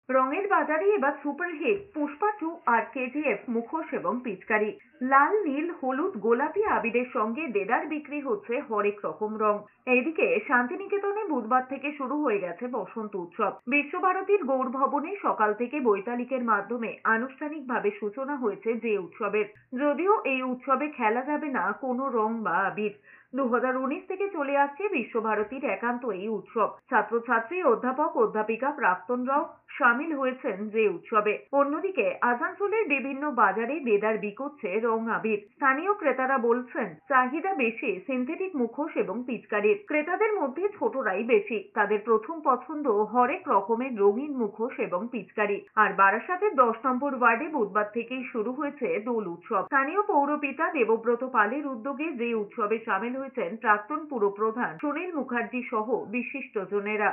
রঙের বাজারে এবার সুপারহিট পুষ্পা 2 আর কেজিএফ মুখোশ এবং পিচকারি। লাল, নীল, হলুদ, গোলাপি আবিরের সঙ্গে দেদার বিক্রি হচ্ছে হরেক রকম রং। এইদিকে শান্তিনিকেতনে বুধবার থেকে শুরু হয়ে গেছে বসন্ত উৎসব। বিশ্বভারতীর গৌড় ভবনে সকাল থেকে বৈতালিকের মাধ্যমে আনুষ্ঠানিকভাবে সূচনা হয়েছে যে উৎসবের। যদিও এই উৎসবে খেলা যাবে না কোনো রং বা আবির। 2019 থেকে চলে আসছে বিশ্বভারতীর একান্ত এই উৎসব। ছাত্রছাত্রী, অধ্যাপক, অধ্যাপিকা, প্রাক্তনরাও সামিল হয়েছেন যে উৎসবে। অন্যদিকে আসানসোলের বিভিন্ন বাজারে দেদার বিকোচ্ছে রং আবির। স্থানীয় ক্রেতারা বলছেন চাহিদা বেশি সিনথেটিক মুখোশ এবং পিচকারির। ক্রেতাদের মধ্যে ছোটরাই বেশি। তাদের প্রথম পছন্দ হরেক রকমের রঙিন মুখোশ এবং পিচকারি। আর বারাসাতের 10 নম্বর ওয়ার্ডে বুধবার থেকেই শুরু হয়েছে দোল উৎসব। স্থানীয় পৌরপিতা দেবব্রত পালের উদ্যোগে যে উৎসবে সামিল হয়েছেন প্রাক্তন পুরপ্রধান সুনীল মুখার্জি সহ বিশিষ্টজনেরা।